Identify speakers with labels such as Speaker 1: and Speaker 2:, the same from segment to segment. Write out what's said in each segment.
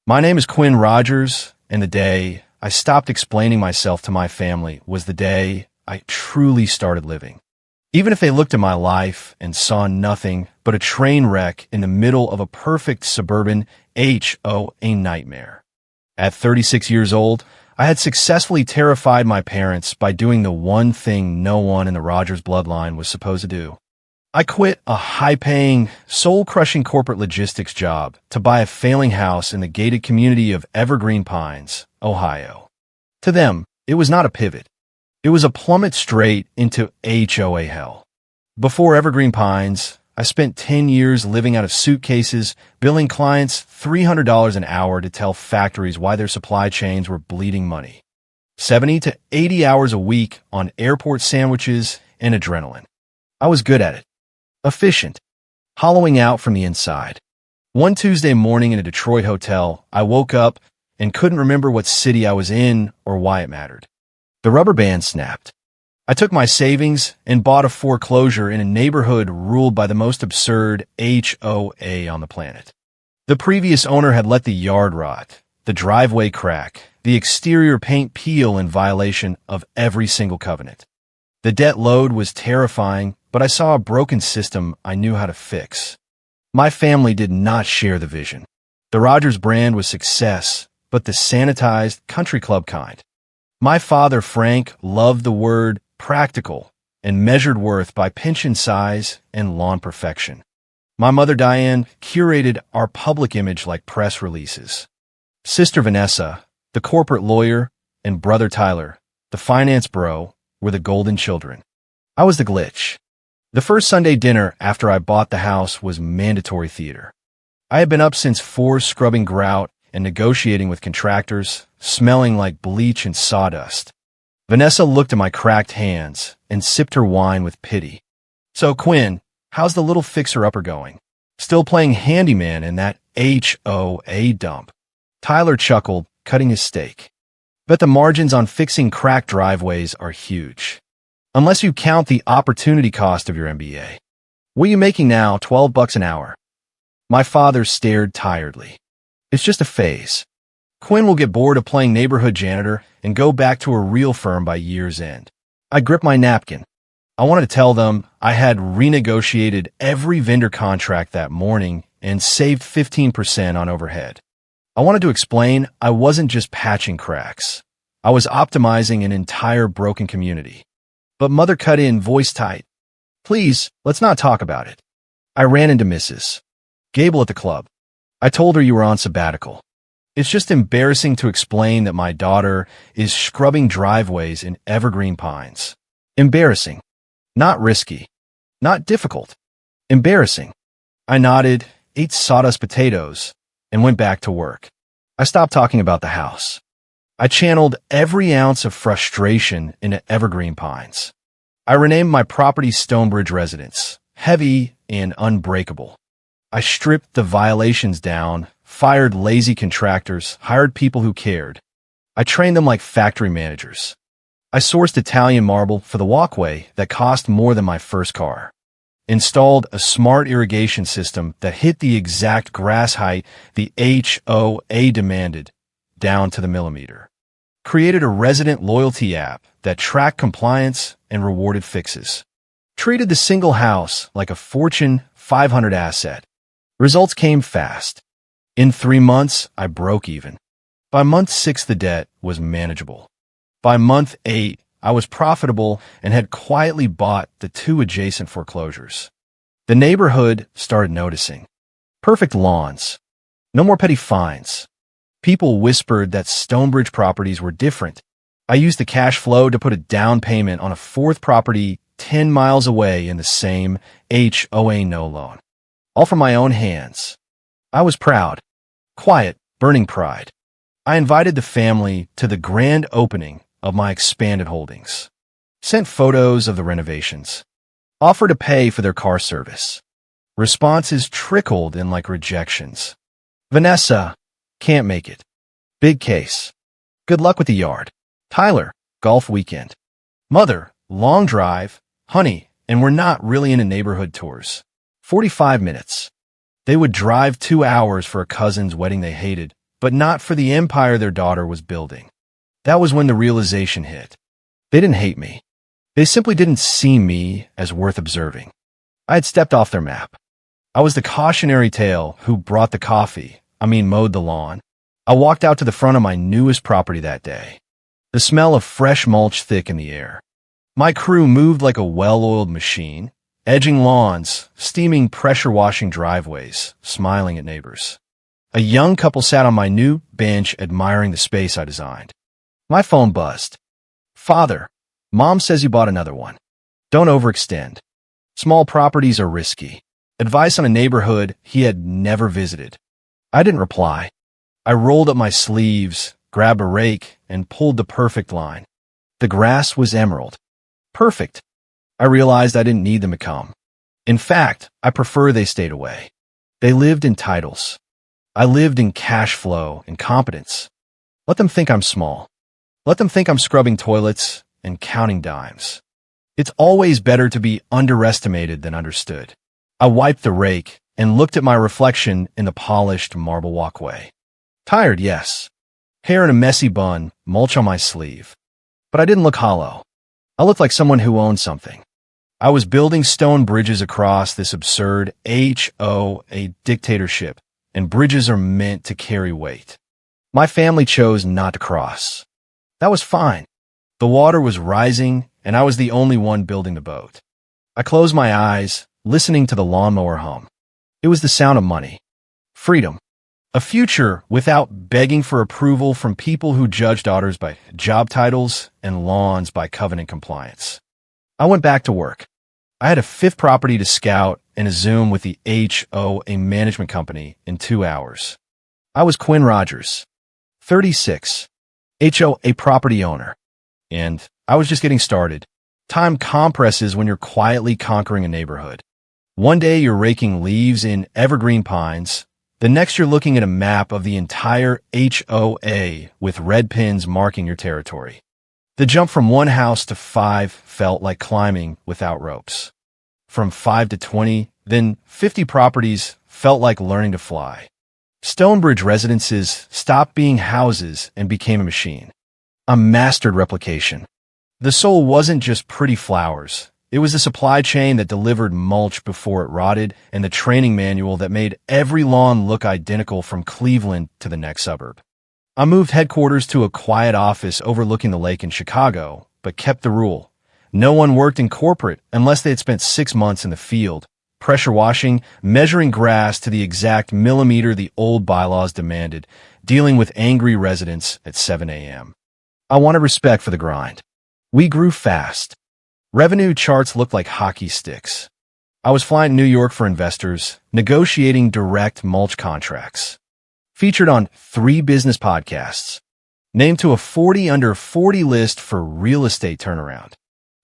Speaker 1: My name is Quinn Rogers, and the day I stopped explaining myself to my family was the day I truly started living. Even if they looked at my life and saw nothing but a train wreck in the middle of a perfect suburban HOA nightmare. At 36 years old, I had successfully terrified my parents by doing the one thing no one in the Rogers bloodline was supposed to do. I quit a high-paying, soul-crushing corporate logistics job to buy a failing house in the gated community of Evergreen Pines, Ohio. To them, it was not a pivot. It was a plummet straight into HOA hell. Before Evergreen Pines, I spent 10 years living out of suitcases, billing clients $300 an hour to tell factories why their supply chains were bleeding money. 70 to 80 hours a week on airport sandwiches and adrenaline. I was good at it. Efficient. Hollowing out from the inside. One Tuesday morning in a Detroit hotel, I woke up and couldn't remember what city I was in or why it mattered. The rubber band snapped. I took my savings and bought a foreclosure in a neighborhood ruled by the most absurd HOA on the planet. The previous owner had let the yard rot, the driveway crack, the exterior paint peel in violation of every single covenant. The debt load was terrifying, but I saw a broken system I knew how to fix. My family did not share the vision. The Rogers brand was success, but the sanitized country club kind. My father, Frank, loved the word practical and measured worth by pension size and lawn perfection. My mother, Diane, curated our public image like press releases. Sister Vanessa, the corporate lawyer, and brother Tyler, the finance bro, were the golden children. I was the glitch. The first Sunday dinner after I bought the house was mandatory theater. I had been up since 4 scrubbing grout and negotiating with contractors, smelling like bleach and sawdust. Vanessa looked at my cracked hands and sipped her wine with pity. So, Quinn, how's the little fixer-upper going? Still playing handyman in that HOA dump? Tyler chuckled, cutting his steak. Bet the margins on fixing cracked driveways are huge. Unless you count the opportunity cost of your MBA. What are you making now, $12 an hour? My father stared tiredly. It's just a phase. Quinn will get bored of playing neighborhood janitor and go back to a real firm by year's end. I gripped my napkin. I wanted to tell them I had renegotiated every vendor contract that morning and saved 15% on overhead. I wanted to explain I wasn't just patching cracks. I was optimizing an entire broken community. But Mother cut in, voice tight. Please, let's not talk about it. I ran into Mrs. Gable at the club. I told her you were on sabbatical. It's just embarrassing to explain that my daughter is scrubbing driveways in Evergreen Pines. Embarrassing. Not risky. Not difficult. Embarrassing. I nodded, ate sawdust potatoes, and went back to work. I stopped talking about the house. I channeled every ounce of frustration into Evergreen Pines. I renamed my property Stonebridge Residence, heavy and unbreakable. I stripped the violations down, fired lazy contractors, hired people who cared. I trained them like factory managers. I sourced Italian marble for the walkway that cost more than my first car. Installed a smart irrigation system that hit the exact grass height the HOA demanded, down to the millimeter. Created a resident loyalty app that tracked compliance and rewarded fixes. Treated the single house like a Fortune 500 asset. Results came fast. In 3 months, I broke even. By month 6, the debt was manageable. By month 8, I was profitable and had quietly bought the 2 adjacent foreclosures. The neighborhood started noticing. Perfect lawns. No more petty fines. People whispered that Stonebridge properties were different. I used the cash flow to put a down payment on a 4th property 10 miles away in the same HOA no loan. All from my own hands. I was proud. Quiet, burning pride. I invited the family to the grand opening of my expanded holdings. Sent photos of the renovations. Offered to pay for their car service. Responses trickled in like rejections. Vanessa, can't make it. Big case. Good luck with the yard. Tyler, golf weekend. Mother, long drive. Honey, and we're not really into neighborhood tours. 45 minutes. They would drive 2 hours for a cousin's wedding they hated, but not for the empire their daughter was building. That was when the realization hit. They didn't hate me. They simply didn't see me as worth observing. I had stepped off their map. I was the cautionary tale who brought the coffee, mowed the lawn. I walked out to the front of my newest property that day. The smell of fresh mulch thick in the air. My crew moved like a well-oiled machine, edging lawns, steaming pressure-washing driveways, smiling at neighbors. A young couple sat on my new bench admiring the space I designed. My phone buzzed. "Father, Mom says you bought another one. Don't overextend. Small properties are risky." Advice on a neighborhood he had never visited. I didn't reply. I rolled up my sleeves, grabbed a rake, and pulled the perfect line. The grass was emerald. Perfect. I realized I didn't need them to come. In fact, I prefer they stayed away. They lived in titles. I lived in cash flow and competence. Let them think I'm small. Let them think I'm scrubbing toilets and counting dimes. It's always better to be underestimated than understood. I wiped the rake and looked at my reflection in the polished marble walkway. Tired, yes. Hair in a messy bun, mulch on my sleeve. But I didn't look hollow. I looked like someone who owned something. I was building stone bridges across this absurd HOA dictatorship, and bridges are meant to carry weight. My family chose not to cross. That was fine. The water was rising, and I was the only one building the boat. I closed my eyes, listening to the lawnmower hum. It was the sound of money. Freedom. A future without begging for approval from people who judge daughters by job titles and lawns by covenant compliance. I went back to work. I had a fifth property to scout and a Zoom with the HOA management company in 2 hours. I was Quinn Rogers, 36, HOA property owner, and I was just getting started. Time compresses when you're quietly conquering a neighborhood. One day you're raking leaves in evergreen pines. The next you're looking at a map of the entire HOA with red pins marking your territory. The jump from 1 house to 5 felt like climbing without ropes. From 5 to 20, then 50 properties felt like learning to fly. Stonebridge residences stopped being houses and became a machine. I mastered replication. The soul wasn't just pretty flowers. It was the supply chain that delivered mulch before it rotted and the training manual that made every lawn look identical from Cleveland to the next suburb. I moved headquarters to a quiet office overlooking the lake in Chicago, but kept the rule. No one worked in corporate unless they had spent 6 months in the field, pressure washing, measuring grass to the exact millimeter the old bylaws demanded, dealing with angry residents at 7 a.m. I wanted respect for the grind. We grew fast. Revenue charts looked like hockey sticks. I was flying to New York for investors, negotiating direct mulch contracts. Featured on 3 business podcasts. Named to a 40 under 40 list for real estate turnaround.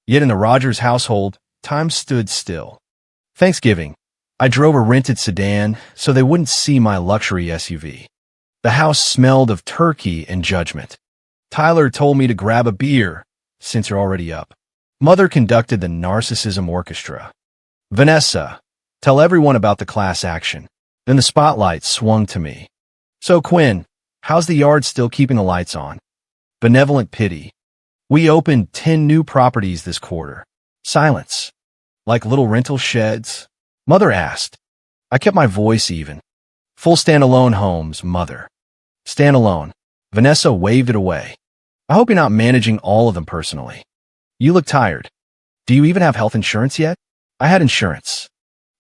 Speaker 1: Yet in the Rogers household, time stood still. Thanksgiving, I drove a rented sedan so they wouldn't see my luxury SUV. The house smelled of turkey and judgment. Tyler told me to grab a beer, since you're already up. Mother conducted the narcissism orchestra. Vanessa, tell everyone about the class action. Then the spotlight swung to me. So Quinn, how's the yard still keeping the lights on? Benevolent pity. We opened 10 new properties this quarter. Silence. Like little rental sheds? Mother asked. I kept my voice even. Full standalone homes, Mother. Standalone. Vanessa waved it away. I hope you're not managing all of them personally. You look tired. Do you even have health insurance yet? I had insurance.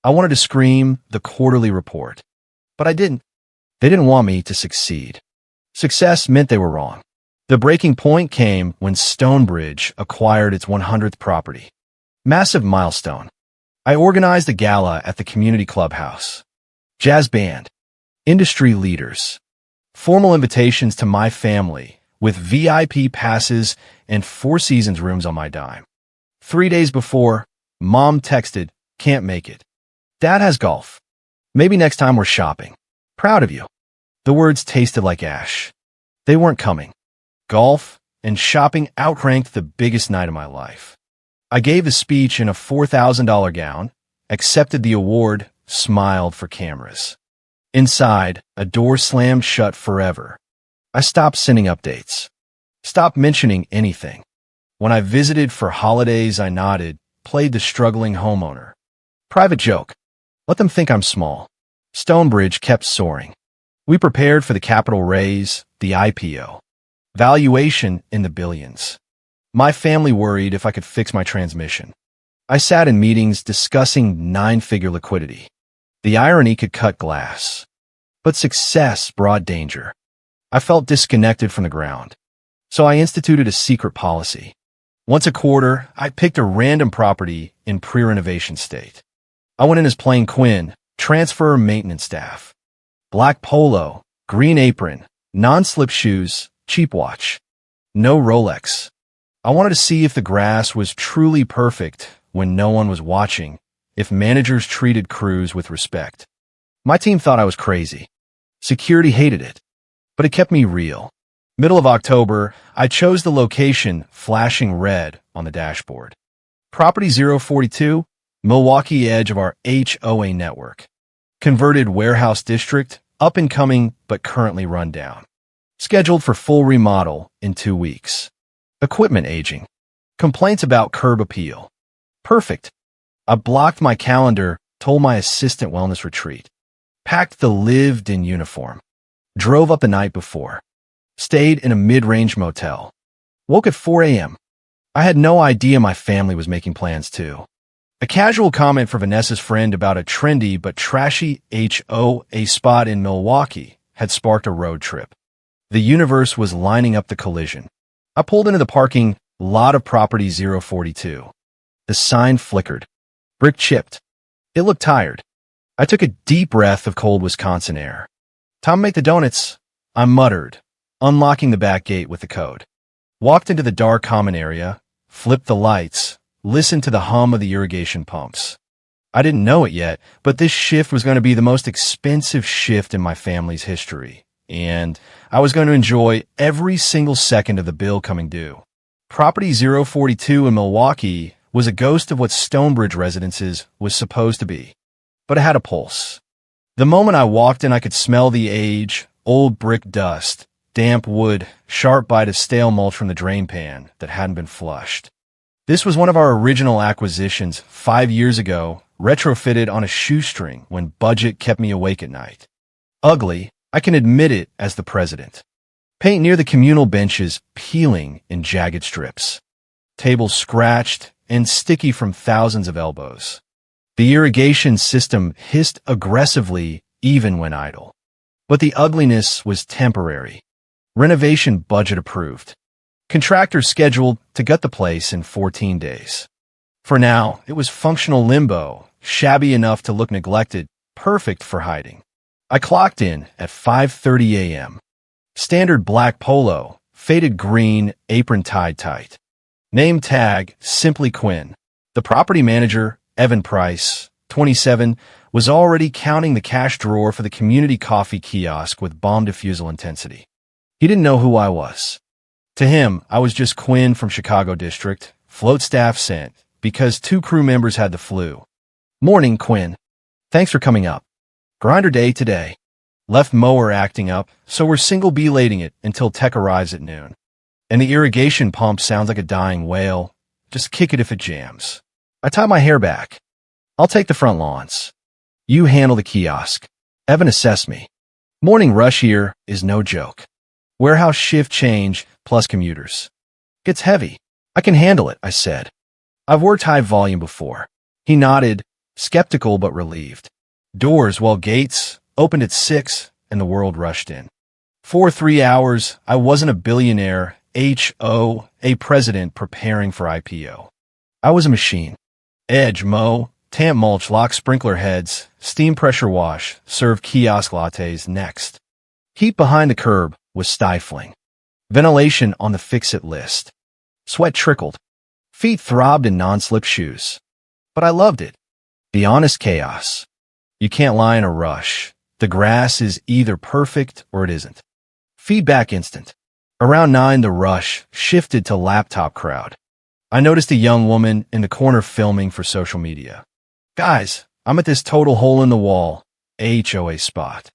Speaker 1: I wanted to scream the quarterly report. But I didn't. They didn't want me to succeed. Success meant they were wrong. The breaking point came when Stonebridge acquired its 100th property. Massive milestone. I organized a gala at the community clubhouse. Jazz band. Industry leaders. Formal invitations to my family with VIP passes and 4 Seasons rooms on my dime. 3 days before, Mom texted, "Can't make it. Dad has golf. Maybe next time we're shopping. Proud of you." The words tasted like ash. They weren't coming. Golf and shopping outranked the biggest night of my life. I gave a speech in a $4,000 gown, accepted the award, smiled for cameras. Inside, a door slammed shut forever. I stopped sending updates. Stopped mentioning anything. When I visited for holidays, I nodded, played the struggling homeowner. Private joke. Let them think I'm small. Stonebridge kept soaring. We prepared for the capital raise, the IPO. Valuation in the billions. My family worried if I could fix my transmission. I sat in meetings discussing nine-figure liquidity. The irony could cut glass. But success brought danger. I felt disconnected from the ground. So I instituted a secret policy. Once a quarter, I picked a random property in pre-renovation state. I went in as plain Quinn, transfer maintenance staff. Black polo, green apron, non-slip shoes, cheap watch. No Rolex. I wanted to see if the grass was truly perfect when no one was watching, if managers treated crews with respect. My team thought I was crazy. Security hated it. But it kept me real. Middle of October, I chose the location flashing red on the dashboard. Property 042, Milwaukee edge of our HOA network. Converted warehouse district, up and coming but currently run down. Scheduled for full remodel in 2 weeks. Equipment aging. Complaints about curb appeal. Perfect. I blocked my calendar, told my assistant wellness retreat. Packed the lived-in uniform. Drove up the night before. Stayed in a mid-range motel. Woke at 4 a.m. I had no idea my family was making plans too. A casual comment for Vanessa's friend about a trendy but trashy HOA spot in Milwaukee had sparked a road trip. The universe was lining up the collision. I pulled into the parking lot of property 042. The sign flickered. Brick chipped. It looked tired. I took a deep breath of cold Wisconsin air. Time to make the donuts, I muttered, unlocking the back gate with the code. Walked into the dark common area, flipped the lights, listened to the hum of the irrigation pumps. I didn't know it yet, but this shift was going to be the most expensive shift in my family's history, and I was going to enjoy every single second of the bill coming due. Property 042 in Milwaukee was a ghost of what Stonebridge Residences was supposed to be, but it had a pulse. The moment I walked in, I could smell the age, old brick dust, damp wood, sharp bite of stale mulch from the drain pan that hadn't been flushed. This was one of our original acquisitions 5 years ago, retrofitted on a shoestring when budget kept me awake at night. Ugly, I can admit it as the president. Paint near the communal benches peeling in jagged strips. Tables scratched and sticky from thousands of elbows. The irrigation system hissed aggressively even when idle. But the ugliness was temporary. Renovation budget approved. Contractors scheduled to gut the place in 14 days. For now, it was functional limbo, shabby enough to look neglected, perfect for hiding. I clocked in at 5:30 a.m. Standard black polo, faded green, apron tied tight. Name tag, simply Quinn. The property manager, Evan Price, 27, was already counting the cash drawer for the community coffee kiosk with bomb defusal intensity. He didn't know who I was. To him, I was just Quinn from Chicago District, float staff sent, because 2 crew members had the flu. Morning, Quinn. Thanks for coming up. Grinder day today. Left mower acting up, so we're single belading it until tech arrives at noon. And the irrigation pump sounds like a dying whale. Just kick it if it jams. I tie my hair back. I'll take the front lawns. You handle the kiosk. Evan assessed me. Morning rush here is no joke. Warehouse shift change plus commuters. Gets heavy. I can handle it, I said. I've worked high volume before. He nodded, skeptical but relieved. Doors, well, gates, opened at 6 and the world rushed in. For 3 hours, I wasn't a billionaire, HOA president preparing for IPO. I was a machine. Edge, mow, tamp mulch, lock sprinkler heads, steam pressure wash, serve kiosk lattes next. Heat behind the curb was stifling. Ventilation on the fix-it list. Sweat trickled. Feet throbbed in non-slip shoes. But I loved it. The honest chaos. You can't lie in a rush. The grass is either perfect or it isn't. Feedback instant. Around 9, the rush shifted to laptop crowd. I noticed a young woman in the corner filming for social media. Guys, I'm at this total hole-in-the-wall HOA spot.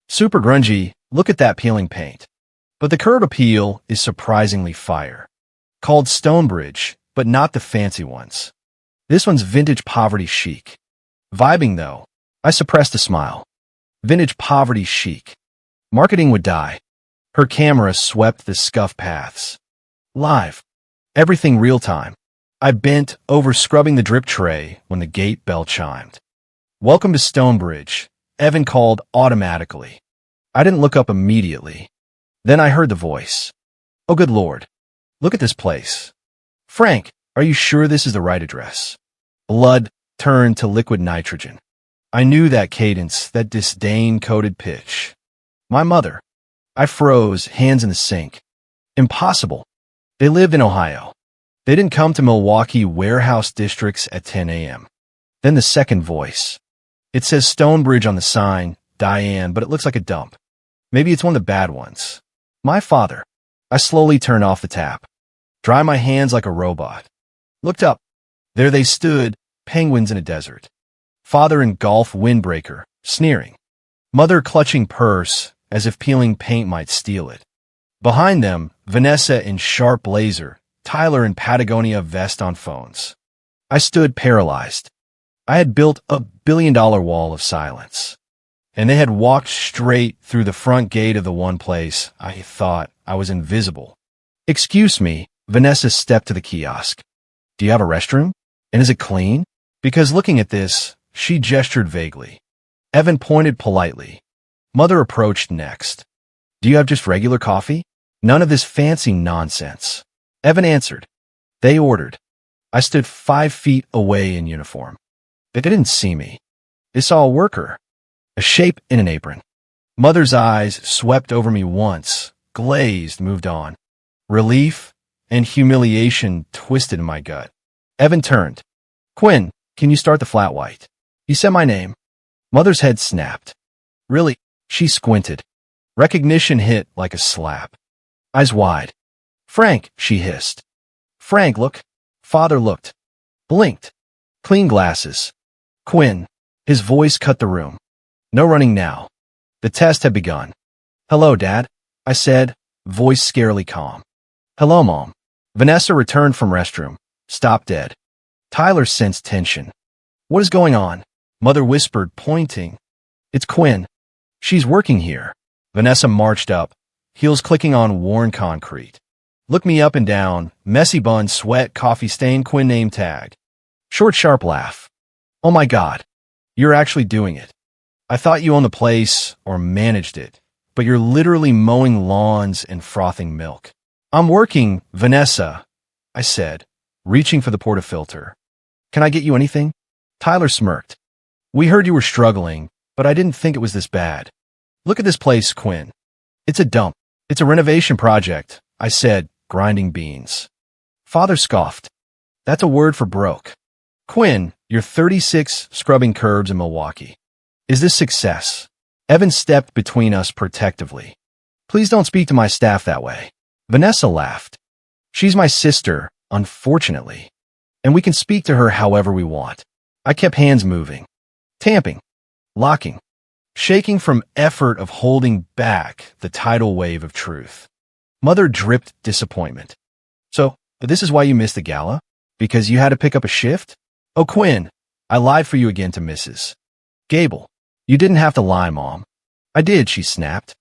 Speaker 1: Super grungy, look at that peeling paint. But the curb appeal is surprisingly fire. Called Stonebridge, but not the fancy ones. This one's vintage poverty chic. Vibing though. I suppressed a smile. Vintage poverty chic. Marketing would die. Her camera swept the scuff paths. Live. Everything real time. I bent over scrubbing the drip tray when the gate bell chimed. Welcome to Stonebridge, Evan called automatically. I didn't look up immediately. Then I heard the voice. Oh, good Lord. Look at this place. Frank, are you sure this is the right address? Blood turned to liquid nitrogen. I knew that cadence, that disdain-coated pitch. My mother. I froze, hands in the sink. Impossible. They lived in Ohio. They didn't come to Milwaukee warehouse districts at 10 a.m. Then the second voice. It says Stonebridge on the sign, Diane, but it looks like a dump. Maybe it's one of the bad ones. My father. I slowly turned off the tap. Dry my hands like a robot. Looked up. There they stood, penguins in a desert. Father in golf windbreaker, sneering. Mother clutching purse, as if peeling paint might steal it. Behind them, Vanessa in sharp blazer, Tyler in Patagonia vest on phones. I stood paralyzed. I had built a billion-dollar wall of silence. And they had walked straight through the front gate of the one place I thought I was invisible. Excuse me, Vanessa stepped to the kiosk. Do you have a restroom? And is it clean? Because looking at this, she gestured vaguely. Evan pointed politely. Mother approached next. Do you have just regular coffee? None of this fancy nonsense. Evan answered. They ordered. I stood 5 feet away in uniform. They didn't see me. They saw a worker. A shape in an apron. Mother's eyes swept over me once, glazed, moved on. Relief and humiliation twisted in my gut. Evan turned. Quinn, can you start the flat white? He said my name. Mother's head snapped. Really? She squinted. Recognition hit like a slap. Eyes wide. Frank, she hissed. Frank, look. Father looked. Blinked. Clean glasses. Quinn. His voice cut the room. No running now. The test had begun. Hello, Dad, I said, voice scarily calm. Hello, Mom. Vanessa returned from restroom. Stopped dead. Tyler sensed tension. What is going on? Mother whispered, pointing. It's Quinn. She's working here. Vanessa marched up, heels clicking on worn concrete. Look me up and down, messy bun, sweat, coffee stain, Quinn name tag. Short, sharp laugh. Oh my God. You're actually doing it. I thought you owned the place or managed it, but you're literally mowing lawns and frothing milk. I'm working, Vanessa, I said, reaching for the portafilter. Can I get you anything? Tyler smirked. We heard you were struggling, but I didn't think it was this bad. Look at this place, Quinn. It's a dump. It's a renovation project, I said, grinding beans. Father scoffed. That's a word for broke. Quinn, you're 36 scrubbing curbs in Milwaukee. Is this success? Evan stepped between us protectively. Please don't speak to my staff that way. Vanessa laughed. She's my sister, unfortunately. And we can speak to her however we want. I kept hands moving. Tamping. Locking. Shaking from effort of holding back the tidal wave of truth. Mother dripped disappointment. So, this is why you missed the gala? Because you had to pick up a shift? Oh, Quinn, I lied for you again to Mrs. Gable. You didn't have to lie, Mom. I did, she snapped.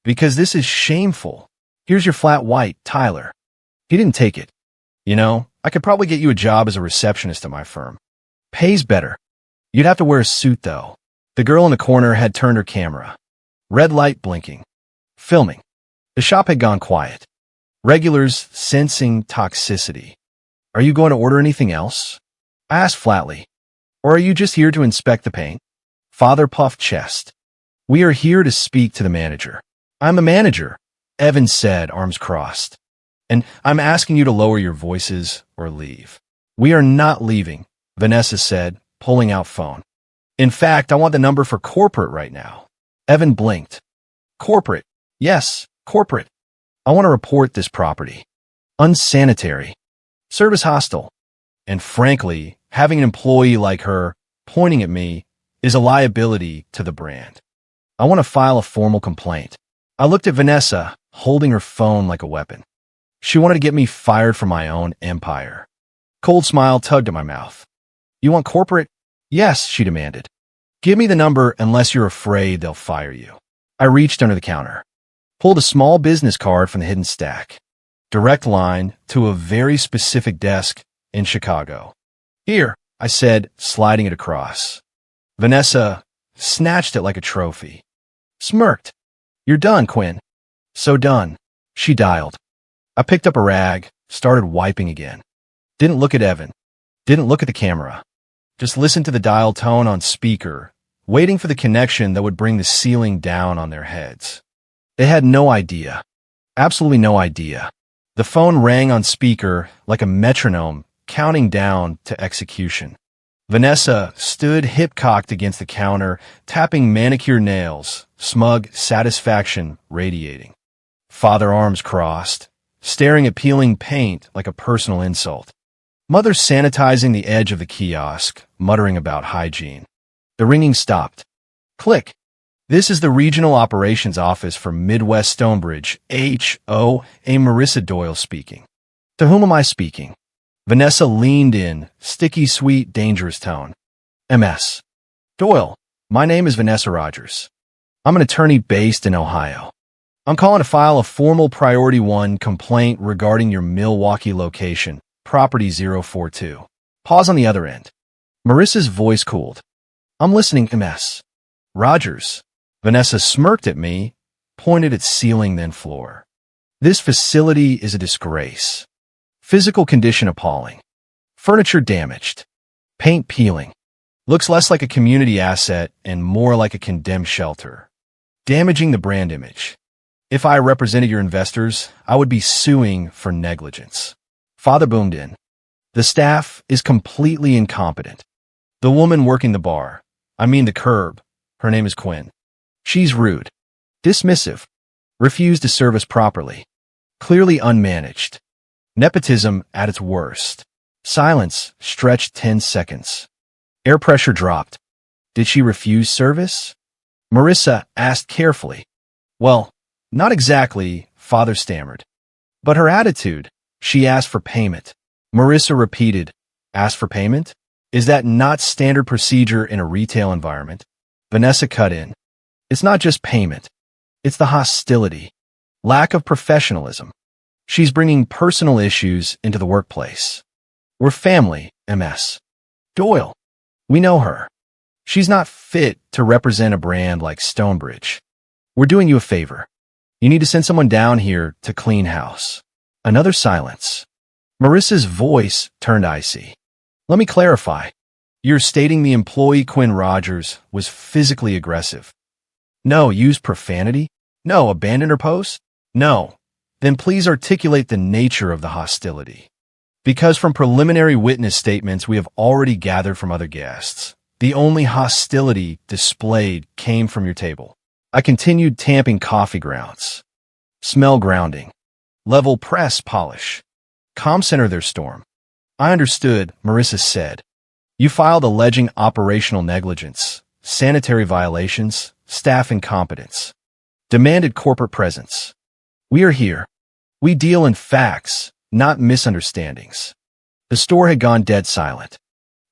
Speaker 1: Because this is shameful. Here's your flat white, Tyler. He didn't take it. You know, I could probably get you a job as a receptionist at my firm. Pays better. You'd have to wear a suit, though. The girl in the corner had turned her camera. Red light blinking. Filming. The shop had gone quiet. Regulars sensing toxicity. Are you going to order anything else? I asked flatly. Or are you just here to inspect the paint? Father puffed chest. We are here to speak to the manager. I'm the manager, Evan said, arms crossed. And I'm asking you to lower your voices or leave. We are not leaving, Vanessa said, pulling out phone. In fact, I want the number for corporate right now. Evan blinked. Corporate. Yes, corporate. I want to report this property. Unsanitary. Service hostile. And frankly, having an employee like her pointing at me is a liability to the brand. I want to file a formal complaint. I looked at Vanessa, holding her phone like a weapon. She wanted to get me fired from my own empire. Cold smile tugged at my mouth. You want corporate? Yes, she demanded. Give me the number unless you're afraid they'll fire you. I reached under the counter, pulled a small business card from the hidden stack. Direct line to a very specific desk in Chicago. Here, I said, sliding it across. Vanessa snatched it like a trophy. Smirked. You're done, Quinn. So done. She dialed. I picked up a rag, started wiping again. Didn't look at Evan. Didn't look at the camera. Just listened to the dial tone on speaker, waiting for the connection that would bring the ceiling down on their heads. They had no idea. Absolutely no idea. The phone rang on speaker like a metronome, counting down to execution. Vanessa stood hip-cocked against the counter, tapping manicured nails, smug satisfaction radiating. Father arms crossed, staring at peeling paint like a personal insult. Mother sanitizing the edge of the kiosk, muttering about hygiene. The ringing stopped. Click. This is the Regional Operations Office for Midwest Stonebridge, HOA Marissa Doyle speaking. To whom am I speaking? Vanessa leaned in, sticky, sweet, dangerous tone. MS. Doyle, my name is Vanessa Rogers. I'm an attorney based in Ohio. I'm calling to file a formal Priority 1 complaint regarding your Milwaukee location, Property 042. Pause on the other end. Marissa's voice cooled. I'm listening, MS. Rogers. Vanessa smirked at me, pointed at ceiling then floor. This facility is a disgrace. Physical condition appalling. Furniture damaged. Paint peeling. Looks less like a community asset and more like a condemned shelter. Damaging the brand image. If I represented your investors, I would be suing for negligence. Father boomed in. The staff is completely incompetent. The woman working the bar, the curb, her name is Quinn. She's rude, dismissive, refused to serve us properly, clearly unmanaged. Nepotism at its worst. Silence stretched 10 seconds. Air pressure dropped. Did she refuse service? Marissa asked carefully. Well, not exactly, Father stammered. But her attitude, she asked for payment. Marissa repeated, asked for payment? Is that not standard procedure in a retail environment? Vanessa cut in. It's not just payment. It's the hostility. Lack of professionalism. She's bringing personal issues into the workplace. We're family, MS. Doyle. We know her. She's not fit to represent a brand like Stonebridge. We're doing you a favor. You need to send someone down here to clean house. Another silence. Marissa's voice turned icy. Let me clarify. You're stating the employee Quinn Rogers was physically aggressive. No, used profanity? No, abandoned her post? No. Then please articulate the nature of the hostility. Because from preliminary witness statements we have already gathered from other guests, the only hostility displayed came from your table. I continued tamping coffee grounds. Smell grounding. Level press polish. Comm center their storm. I understood, Marissa said. You filed alleging operational negligence, sanitary violations, staff incompetence. Demanded corporate presence. We are here. We deal in facts, not misunderstandings. The store had gone dead silent.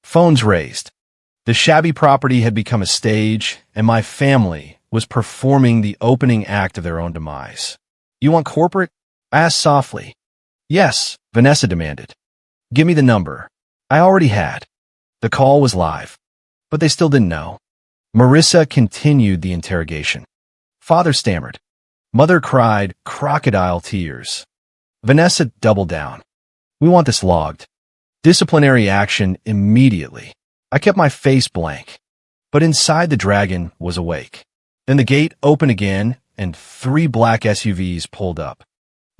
Speaker 1: Phones raised. The shabby property had become a stage, and my family was performing the opening act of their own demise. You want corporate? I asked softly. Yes, Vanessa demanded. Give me the number. I already had. The call was live, but they still didn't know. Marissa continued the interrogation. Father stammered. Mother cried crocodile tears. Vanessa doubled down. We want this logged. Disciplinary action immediately. I kept my face blank, but inside the dragon was awake. Then the gate opened again, and 3 black SUVs pulled up.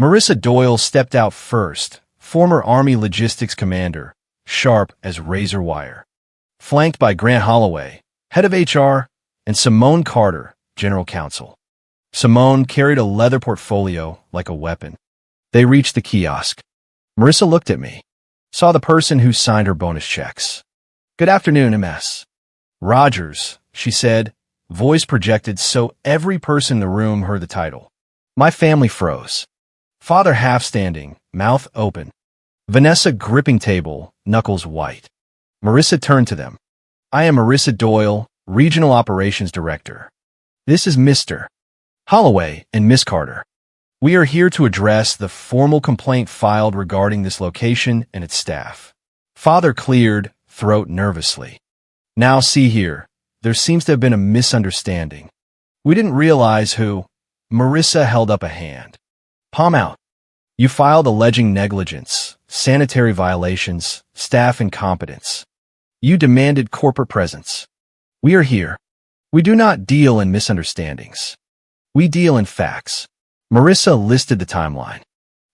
Speaker 1: Marissa Doyle stepped out first, former Army logistics commander, sharp as razor wire. Flanked by Grant Holloway, head of HR, and Simone Carter, general counsel. Simone carried a leather portfolio like a weapon. They reached the kiosk. Marissa looked at me, saw the person who signed her bonus checks. Good afternoon, MS. Rogers, she said, voice projected so every person in the room heard the title. My family froze. Father half standing, mouth open. Vanessa gripping table, knuckles white. Marissa turned to them. I am Marissa Doyle, Regional Operations Director. This is Mr. Holloway and Miss Carter. We are here to address the formal complaint filed regarding this location and its staff. Father cleared throat nervously. Now see here, there seems to have been a misunderstanding. We didn't realize who. Marissa held up a hand. Palm out. You filed alleging negligence, sanitary violations, staff incompetence. You demanded corporate presence. We are here. We do not deal in misunderstandings. We deal in facts. Marissa listed the timeline.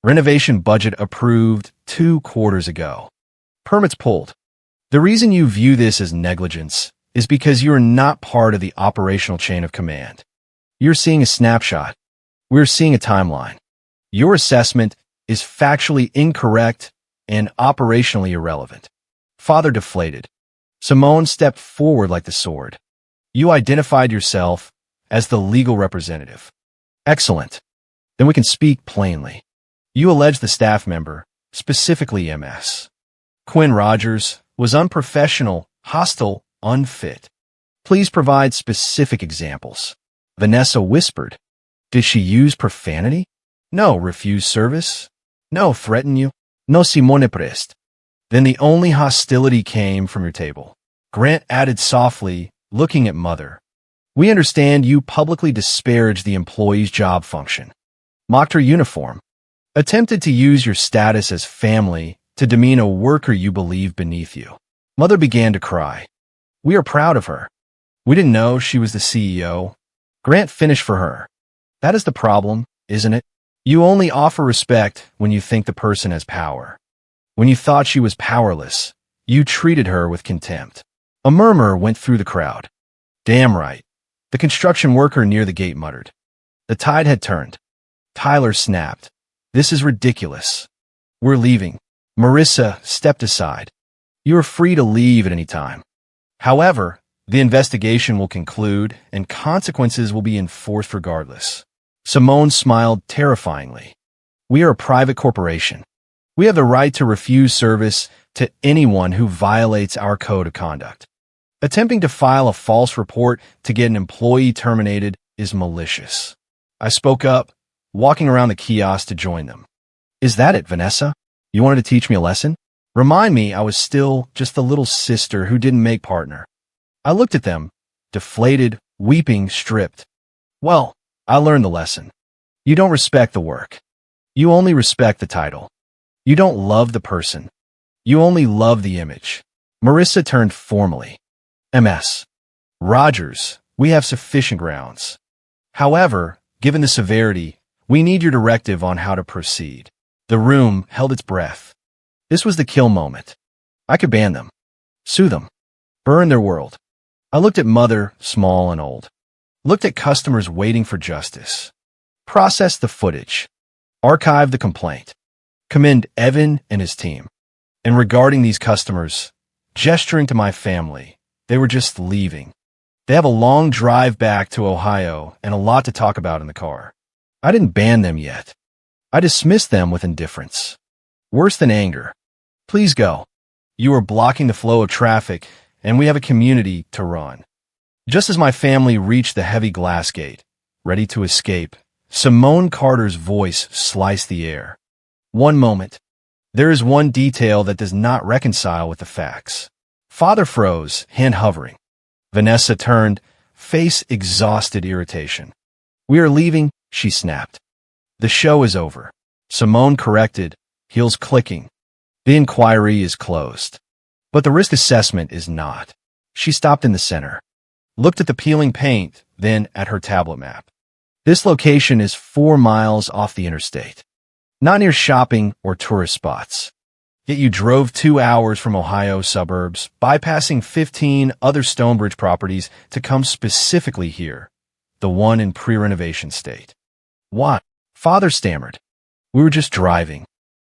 Speaker 1: Renovation budget approved 2 quarters ago. Permits pulled. The reason you view this as negligence is because you are not part of the operational chain of command. You're seeing a snapshot. We're seeing a timeline. Your assessment is factually incorrect and operationally irrelevant. Father deflated. Simone stepped forward like the sword. You identified yourself as the legal representative. Excellent. Then we can speak plainly. You allege the staff member, specifically MS. Quinn Rogers, was unprofessional, hostile, unfit. Please provide specific examples. Vanessa whispered. Did she use profanity? No. Refuse service? No. Threaten you? No. Simone prest. Then the only hostility came from your table. Grant added softly, looking at Mother. We understand you publicly disparaged the employee's job function. Mocked her uniform. Attempted to use your status as family to demean a worker you believe beneath you. Mother began to cry. We are proud of her. We didn't know she was the CEO. Grant finished for her. That is the problem, isn't it? You only offer respect when you think the person has power. When you thought she was powerless, you treated her with contempt. A murmur went through the crowd. Damn right. The construction worker near the gate muttered. The tide had turned. Tyler snapped. This is ridiculous. We're leaving. Marissa stepped aside. You are free to leave at any time. However, the investigation will conclude and consequences will be enforced regardless. Simone smiled terrifyingly. We are a private corporation. We have the right to refuse service to anyone who violates our code of conduct. Attempting to file a false report to get an employee terminated is malicious. I spoke up, walking around the kiosk to join them. Is that it, Vanessa? You wanted to teach me a lesson? Remind me I was still just the little sister who didn't make partner. I looked at them, deflated, weeping, stripped. Well, I learned the lesson. You don't respect the work. You only respect the title. You don't love the person. You only love the image. Marissa turned formally. MS. Rogers, we have sufficient grounds. However, given the severity, we need your directive on how to proceed. The room held its breath. This was the kill moment. I could ban them, sue them, burn their world. I looked at Mother, small and old. Looked at customers waiting for justice. Processed the footage. Archived the complaint. Commend Evan and his team. And regarding these customers, gesturing to my family, they were just leaving. They have a long drive back to Ohio and a lot to talk about in the car. I didn't ban them yet. I dismissed them with indifference. Worse than anger. Please go. You are blocking the flow of traffic, and we have a community to run. Just as my family reached the heavy glass gate, ready to escape, Simone Carter's voice sliced the air. One moment. There is one detail that does not reconcile with the facts. Father froze, hand hovering. Vanessa turned, face exhausted irritation. We are leaving, she snapped. The show is over. Simone corrected, heels clicking. The inquiry is closed. But the risk assessment is not. She stopped in the center. Looked at the peeling paint, then at her tablet map. This location is 4 miles off the interstate. Not near shopping or tourist spots. Yet you drove 2 hours from Ohio suburbs, bypassing 15 other Stonebridge properties to come specifically here, the one in pre-renovation state. Why? Father stammered. We were just driving.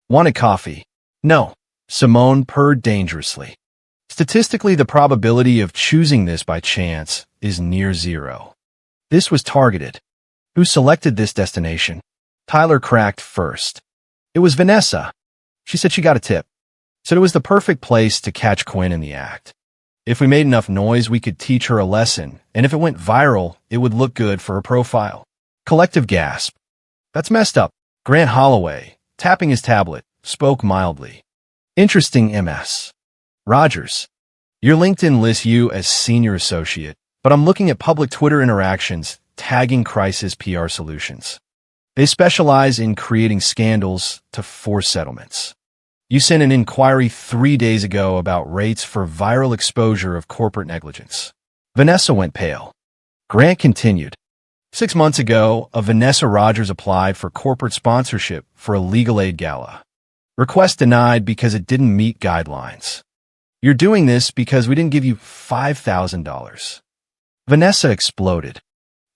Speaker 1: Wanted coffee. No. Simone purred dangerously. Statistically, the probability of choosing this by chance is near zero. This was targeted. Who selected this destination? Tyler cracked first. It was Vanessa. She said she got a tip. Said it was the perfect place to catch Quinn in the act. If we made enough noise, we could teach her a lesson, and if it went viral, it would look good for her profile. Collective gasp. That's messed up. Grant Holloway, tapping his tablet, spoke mildly. Interesting MS. Rogers. Your LinkedIn lists you as senior associate, but I'm looking at public Twitter interactions tagging Crisis PR Solutions. They specialize in creating scandals to force settlements. You sent an inquiry 3 days ago about rates for viral exposure of corporate negligence. Vanessa went pale. Grant continued. 6 months ago, a Vanessa Rogers applied for corporate sponsorship for a legal aid gala. Request denied because it didn't meet guidelines. You're doing this because we didn't give you $5,000. Vanessa exploded.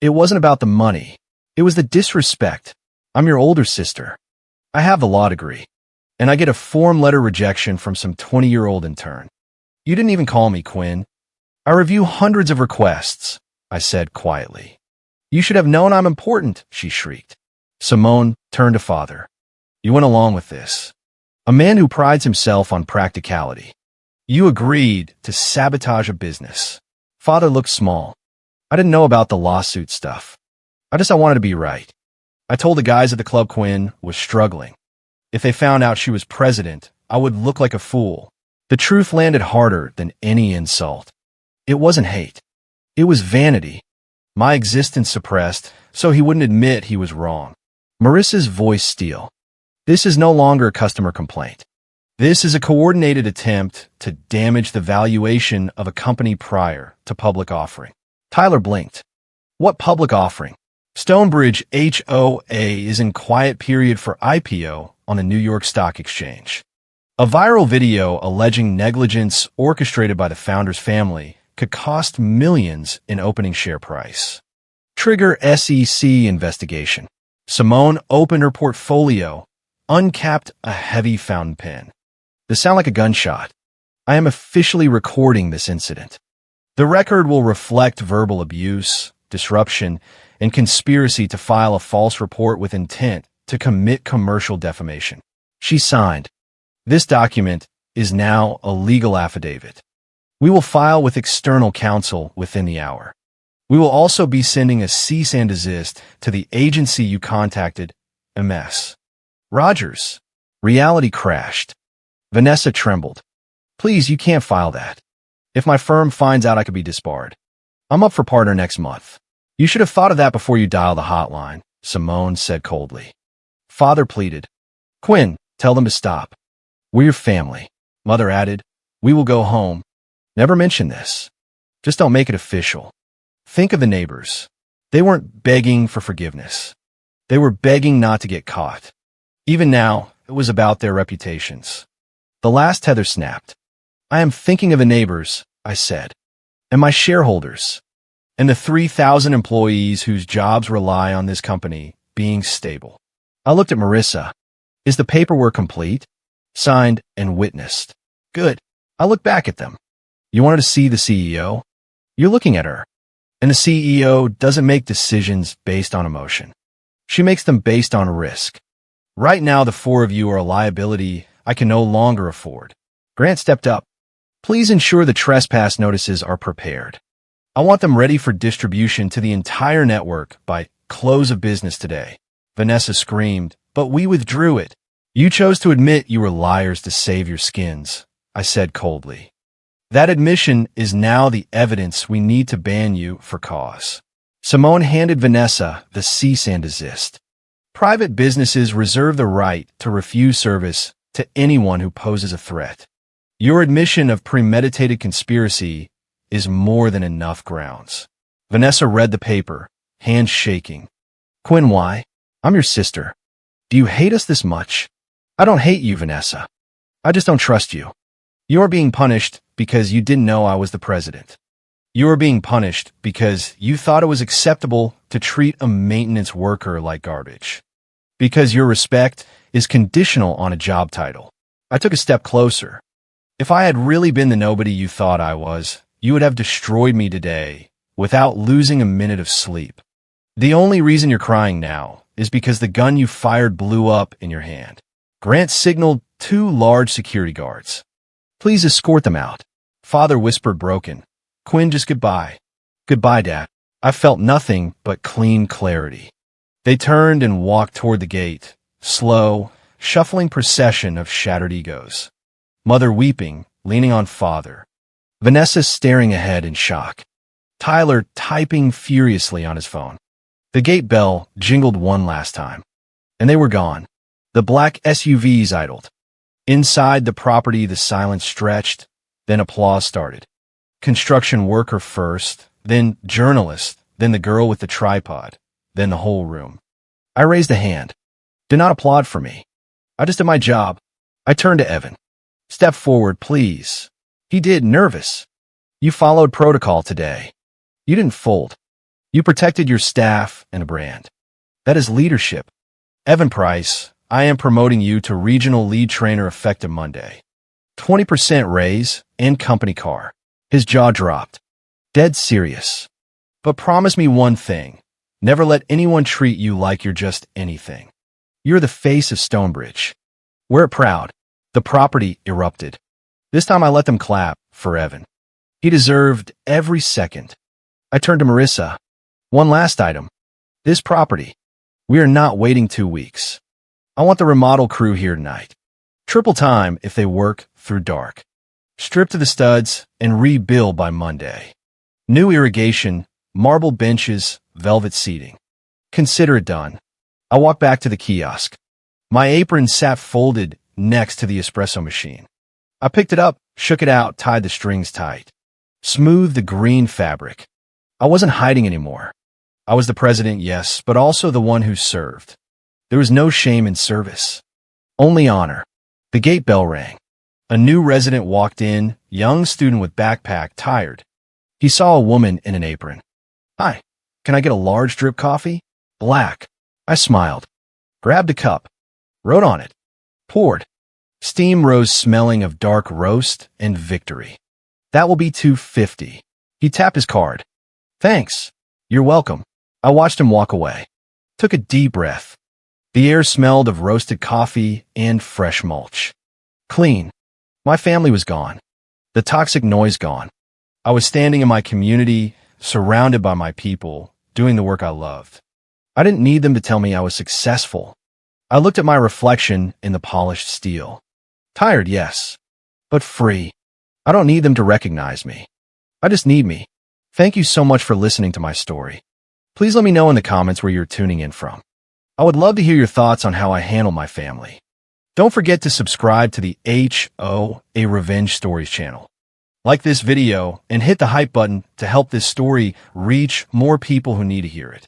Speaker 1: It wasn't about the money. It was the disrespect. I'm your older sister. I have the law degree. And I get a form letter rejection from some 20-year-old intern. You didn't even call me, Quinn. I review hundreds of requests, I said quietly. You should have known I'm important, she shrieked. Simone turned to father. You went along with this. A man who prides himself on practicality. You agreed to sabotage a business. Father looked small. I didn't know about the lawsuit stuff. I wanted to be right. I told the guys at the club Quinn was struggling. If they found out she was president, I would look like a fool. The truth landed harder than any insult. It wasn't hate. It was vanity. My existence suppressed, so he wouldn't admit he was wrong. Marissa's voice steel. This is no longer a customer complaint. This is a coordinated attempt to damage the valuation of a company prior to public offering. Tyler blinked. What public offering? Stonebridge HOA is in quiet period for IPO on the New York Stock Exchange. A viral video alleging negligence orchestrated by the founder's family could cost millions in opening share price. Trigger SEC investigation. Simone opened her portfolio, uncapped a heavy fountain pen. This sound like a gunshot. I am officially recording this incident. The record will reflect verbal abuse, disruption, and conspiracy to file a false report with intent to commit commercial defamation. She signed. This document is now a legal affidavit. We will file with external counsel within the hour. We will also be sending a cease and desist to the agency you contacted, MS. Rogers. Reality crashed. Vanessa trembled. Please, you can't file that. If my firm finds out, I could be disbarred. I'm up for partner next month. You should have thought of that before you dialed the hotline, Simone said coldly. Father pleaded. Quinn, tell them to stop. We're your family. Mother added. We will go home. Never mention this. Just don't make it official. Think of the neighbors. They weren't begging for forgiveness. They were begging not to get caught. Even now, it was about their reputations. The last tether snapped. I am thinking of the neighbors, I said, and my shareholders, and the 3,000 employees whose jobs rely on this company being stable. I looked at Marissa. Is the paperwork complete? Signed and witnessed. Good. I looked back at them. You wanted to see the CEO? You're looking at her. And the CEO doesn't make decisions based on emotion. She makes them based on risk. Right now, the four of you are a liability I can no longer afford. Grant stepped up. Please ensure the trespass notices are prepared. I want them ready for distribution to the entire network by close of business today. Vanessa screamed, but we withdrew it. You chose to admit you were liars to save your skins, I said coldly. That admission is now the evidence we need to ban you for cause. Simone handed Vanessa the cease and desist. Private businesses reserve the right to refuse service to anyone who poses a threat. Your admission of premeditated conspiracy is more than enough grounds. Vanessa read the paper, hands shaking. Quinn, why? I'm your sister. Do you hate us this much? I don't hate you, Vanessa. I just don't trust you. You're being punished because you didn't know I was the president. You are being punished because you thought it was acceptable to treat a maintenance worker like garbage. Because your respect is conditional on a job title. I took a step closer. If I had really been the nobody you thought I was, you would have destroyed me today without losing a minute of sleep. The only reason you're crying now is because the gun you fired blew up in your hand. Grant signaled 2 large security guards. Please escort them out. Father whispered broken. Quinn, just goodbye. Goodbye, Dad. I felt nothing but clean clarity. They turned and walked toward the gate, slow, shuffling procession of shattered egos. Mother weeping, leaning on father. Vanessa staring ahead in shock. Tyler typing furiously on his phone. The gate bell jingled one last time. And they were gone. The black SUVs idled. Inside the property, the silence stretched, then applause started. Construction worker first, then journalist, then the girl with the tripod, then the whole room. I raised a hand. Do not applaud for me. I just did my job. I turned to Evan. Step forward, please. He did, nervous. You followed protocol today. You didn't fold. You protected your staff and a brand. That is leadership. Evan Price, I am promoting you to regional lead trainer effective Monday. 20% raise and company car. His jaw dropped. Dead serious. But promise me one thing. Never let anyone treat you like you're just anything. You're the face of Stonebridge. Wear it proud. The property erupted. This time I let them clap for Evan. He deserved every second. I turned to Marissa. One last item. This property. We are not waiting 2 weeks. I want the remodel crew here tonight. Triple time if they work through dark. Strip to the studs and rebuild by Monday. New irrigation, marble benches, velvet seating. Consider it done. I walked back to the kiosk. My apron sat folded next to the espresso machine. I picked it up, shook it out, tied the strings tight. Smoothed the green fabric. I wasn't hiding anymore. I was the president, yes, but also the one who served. There was no shame in service. Only honor. The gate bell rang. A new resident walked in, young student with backpack, tired. He saw a woman in an apron. Hi, can I get a large drip coffee? Black. I smiled. Grabbed a cup. Wrote on it. Poured. Steam rose smelling of dark roast and victory. That will be $2.50. He tapped his card. Thanks. You're welcome. I watched him walk away. Took a deep breath. The air smelled of roasted coffee and fresh mulch. Clean. My family was gone. The toxic noise gone. I was standing in my community, surrounded by my people, doing the work I loved. I didn't need them to tell me I was successful. I looked at my reflection in the polished steel. Tired, yes, but free. I don't need them to recognize me. I just need me. Thank you so much for listening to my story. Please let me know in the comments where you're tuning in from. I would love to hear your thoughts on how I handle my family. Don't forget to subscribe to the HOA Revenge Stories channel. Like this video and hit the hype button to help this story reach more people who need to hear it.